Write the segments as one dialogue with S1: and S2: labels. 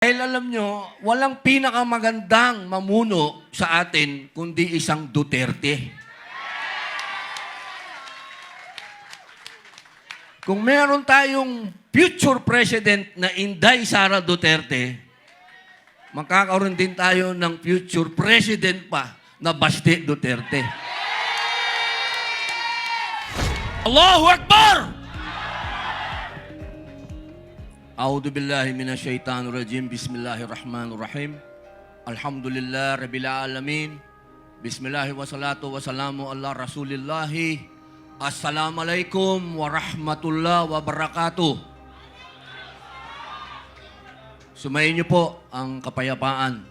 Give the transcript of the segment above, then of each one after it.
S1: Dahil alam nyo, walang pinakamagandang mamuno sa atin kundi isang Duterte. Kung meron tayong future president na Inday Sara Duterte, magkakaroon din tayo ng future president pa na Baste Duterte. Allahu Akbar! A'udhu billahi minasyaitanir rajim. Bismillahirrahmanirrahim. Alhamdulillah rabbil alamin. Bismillahi wassalatu wassalamu ala rasulillahi. Assalamualaikum warahmatullahi wabarakatuh. Sumayin niyo po ang kapayapaan.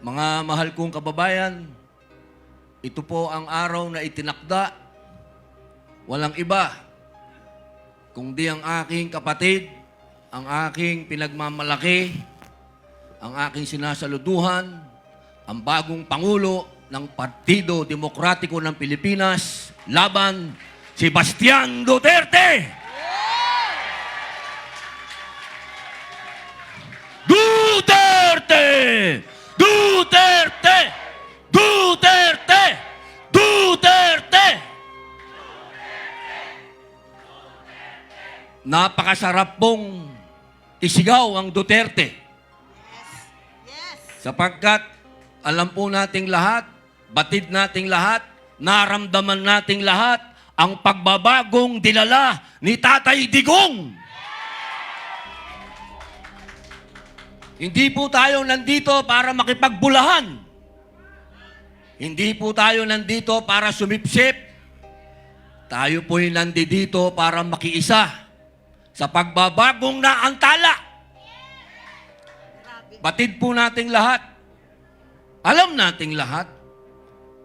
S1: Mga mahal kong kababayan, ito po ang araw na itinakda. Walang iba kundi ang aking kapatid, ang aking pinagmamalaki, ang aking sinasaluduhan, ang bagong Pangulo ng Partido Demokratiko ng Pilipinas, laban si Bastian Duterte! Duterte! Duterte! Duterte! Duterte! Napakasarap pong isigaw ang Duterte. Sapagkat alam po nating lahat, batid nating lahat, naramdaman nating lahat ang pagbabagong dinala ni Tatay Digong. Hindi po tayo nandito para makipagbulahan. Hindi po tayo nandito para sumipsip. Tayo po'y nandito para makiisa sa pagbabagong naantala. Batid po nating lahat. Alam nating lahat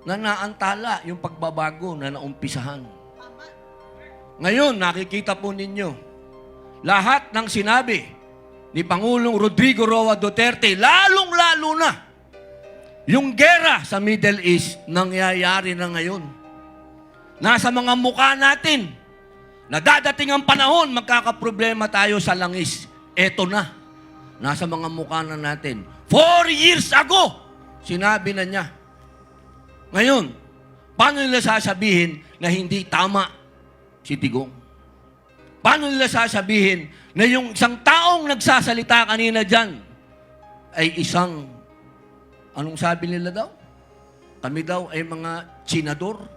S1: na naantala yung pagbabago na naumpisahan. Ngayon, nakikita po ninyo, lahat ng sinabi ni Pangulong Rodrigo Roa Duterte, lalong-lalo na yung gera sa Middle East, nangyayari na ngayon. Nasa mga mukha natin, na dadating ang panahon, magkakaproblema tayo sa langis. Eto na. Nasa mga mukha na natin. 4 years ago, sinabi na niya. Ngayon, paano nila sasabihin na hindi tama si Digong? Paano nila sasabihin na yung isang taong nagsasalita kanina dyan ay isang, anong sabi nila daw? Kami daw ay mga Chinador.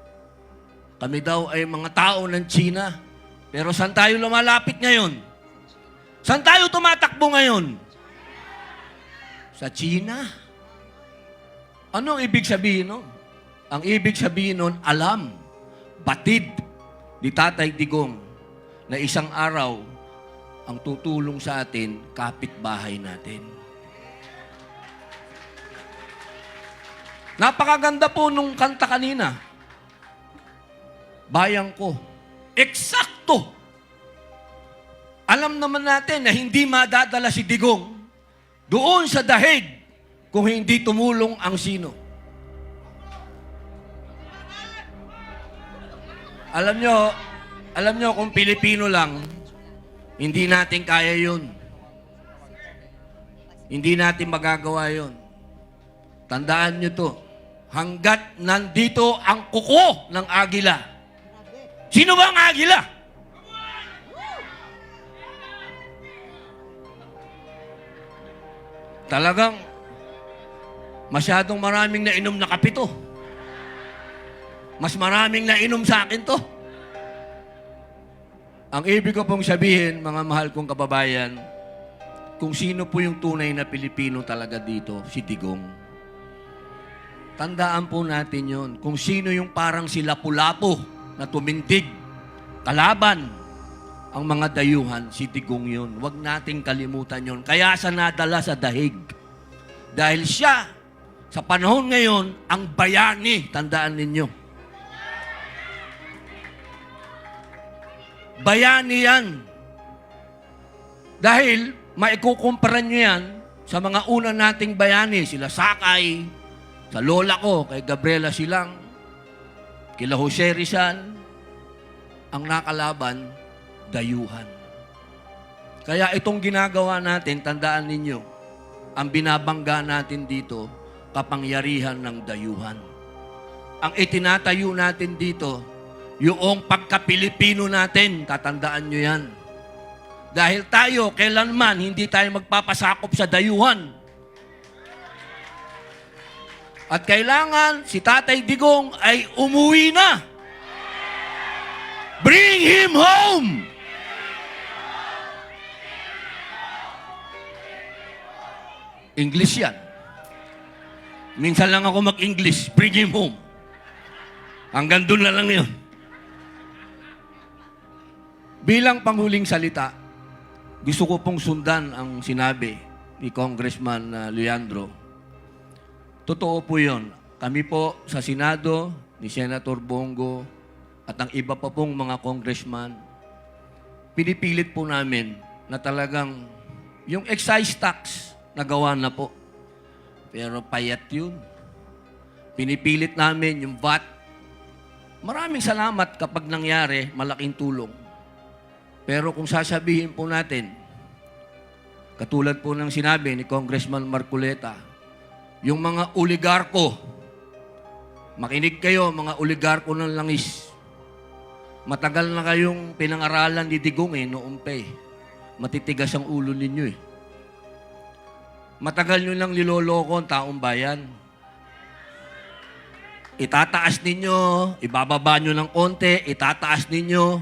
S1: Kami daw ay mga tao ng China. Pero saan tayo lumalapit ngayon? Saan tayo tumatakbo ngayon? Sa China. Ano ang ibig sabihin nun? Ang ibig sabihin nun, alam, batid ni Tatay Digong na isang araw ang tutulong sa atin, kapitbahay natin. Napakaganda po nung kanta kanina. Bayang ko. Eksakto! Alam naman natin na hindi madadala si Digong doon sa dahig kung hindi tumulong ang sino. Alam nyo kung Pilipino lang, hindi natin kaya yun. Hindi natin magagawa yun. Tandaan nyo to, hanggat nandito ang kuko ng agila. Sino ba ang agila? Talagang masyadong maraming nainom na kape to. Mas maraming nainom sa akin to. Ang ibig ko pong sabihin, mga mahal kong kababayan, kung sino po yung tunay na Pilipino talaga dito, si Digong. Tandaan po natin yon. Kung sino yung parang si Lapu-Lapu na tumindig, kalaban ang mga dayuhan, si Digong yun. Huwag nating kalimutan yun. Kaya sa nadala sa dahig. Dahil siya, sa panahon ngayon, ang bayani, tandaan ninyo. Bayani yan. Dahil, maikukumpara nyo yan sa mga una nating bayani, sila Sakay, sa lola ko, kay Gabriela Silang, kila Jose Rizal, ang nakalaban, dayuhan. Kaya itong ginagawa natin, tandaan ninyo, ang binabangga natin dito, kapangyarihan ng dayuhan. Ang itinatayo natin dito, yung pagka-Pilipino natin, tatandaan nyo yan. Dahil tayo, kailanman, hindi tayo magpapasakop sa dayuhan. At kailangan si Tatay Digong ay umuwi na. Bring him home! English yan. Minsan lang ako mag-English. Bring him home. Hanggang doon na lang yun. Bilang panghuling salita, gusto ko pong sundan ang sinabi ni Congressman Leandro. Totoo po yun. Kami po sa Senado, ni Senator Bongo, at ang iba pa pong mga congressman, pinipilit po namin na talagang yung excise tax nagawa na po. Pero payat yun. Pinipilit namin yung VAT. Maraming salamat kapag nangyari, malaking tulong. Pero kung sasabihin po natin, katulad po ng sinabi ni Congressman Marcoleta, yung mga oligarko, makinig kayo, mga oligarko ng langis. Matagal na kayong pinangaralan ni Digong noong pa matitigas ang ulo ninyo Matagal nyo lang niloloko ang taong bayan. Itataas ninyo, ibababa nyo ng konti, itataas ninyo.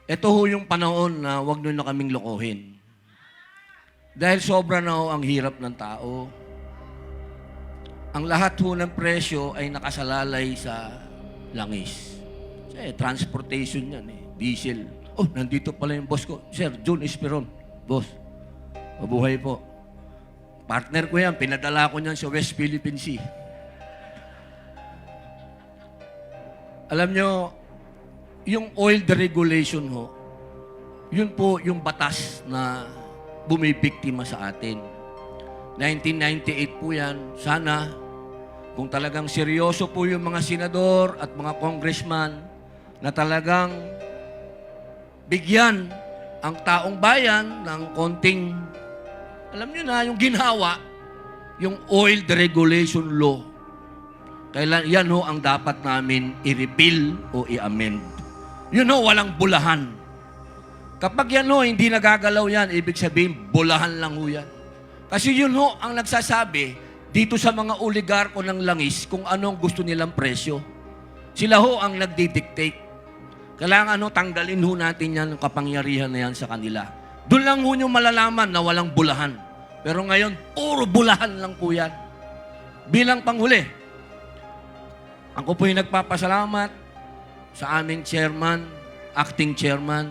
S1: Ito ho yung panahon na huwag nyo na kaming lokohin. Dahil sobra na ho ang hirap ng tao. Ang lahat ho ng presyo ay nakasalalay sa langis. Kasi transportation yan diesel. Oh, nandito pala yung boss ko. Sir, June Esperon. Boss, mabuhay po. Partner ko yan, pinadala ko niyan sa West Philippine Sea. Alam nyo, yung oil deregulation ho, yun po yung batas na bumibiktima sa atin. 1998 po yan. Sana, kung talagang seryoso po yung mga senador at mga congressman na talagang bigyan ang taong bayan ng konting, alam nyo na, yung ginawa, yung oil deregulation law. Kailan, yan ho ang dapat namin i-repeal o i-amend. Yun ho, walang bulahan. Kapag yan ho, hindi nagagalaw yan, ibig sabihin, bulahan lang ho yan. Kasi yun ho, ang nagsasabi dito sa mga oligarko ng langis kung anong gusto nilang presyo. Sila ho ang nagdi-dictate. Kailangan tanggalin ho natin yan, ang kapangyarihan na yan sa kanila. Doon lang ho nyo malalaman na walang bulahan. Pero ngayon, puro bulahan lang po yan. Bilang panghuli, ako po yung nagpapasalamat sa aming chairman, acting chairman,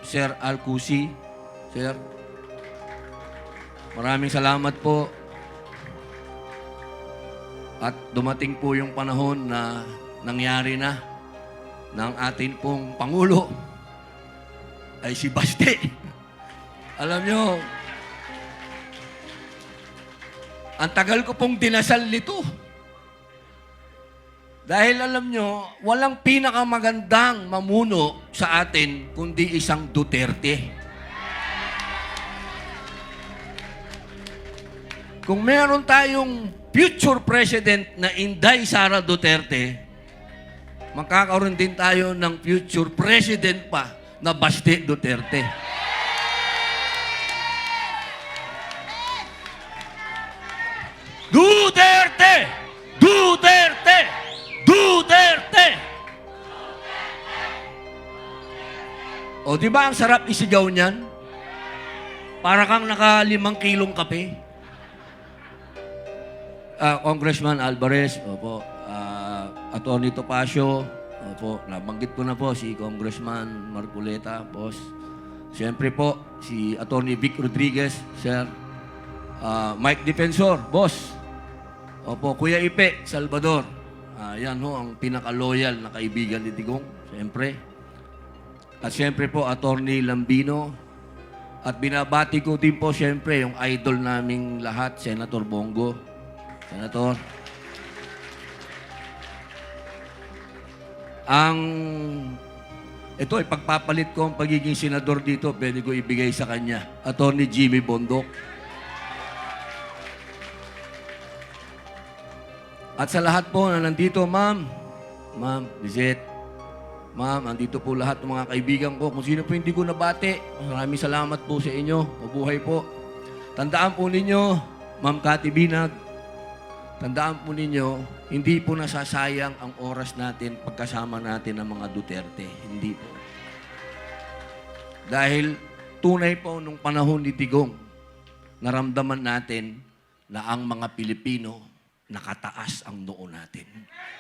S1: Sir Alcusi. Sir, maraming salamat po. At dumating po yung panahon na nangyari na ng atin pong Pangulo ay si Baste. Alam nyo, ang tagal ko pong dinasal nito. Dahil alam nyo, walang pinakamagandang mamuno sa atin kundi isang Duterte. Kung meron tayong future president na Inday Sara Duterte, magkakaroon din tayo ng future president pa na Baste Duterte. Duterte! Duterte! Duterte! O, di ba ang sarap isigaw niyan? Para kang naka 5 kilong kape. Congressman Alvarez, opo. Atty. Topacio, opo. Nabanggit ko na po si Congressman Marcoleta, boss. Siyempre po, si Atty. Vic Rodriguez, sir. Mike Defensor, boss. Opo, Kuya Ipe, Salvador. Yan ho, ang pinaka-loyal na kaibigan ni Digong, siyempre. At siyempre po, Atty. Lambino. At binabati ko din po, siyempre, yung idol naming lahat, Senator Bongo. Senator. Ito, ipagpapalit ko ang pagiging senador dito, pwede ko ibigay sa kanya. Attorney Jimmy Bondok. At sa lahat po na nandito, ma'am, Lizette, ma'am, nandito po lahat ng mga kaibigan ko. Kung sino po hindi ko nabati, maraming salamat po sa inyo. Mabuhay po. Tandaan po ninyo, Ma'am Cathy Binag, tandaan po ninyo, hindi po nasasayang ang oras natin pagkasama natin ng mga Duterte. Hindi po. Dahil tunay po nung panahon ni Digong, naramdaman natin na ang mga Pilipino nakataas ang noo natin.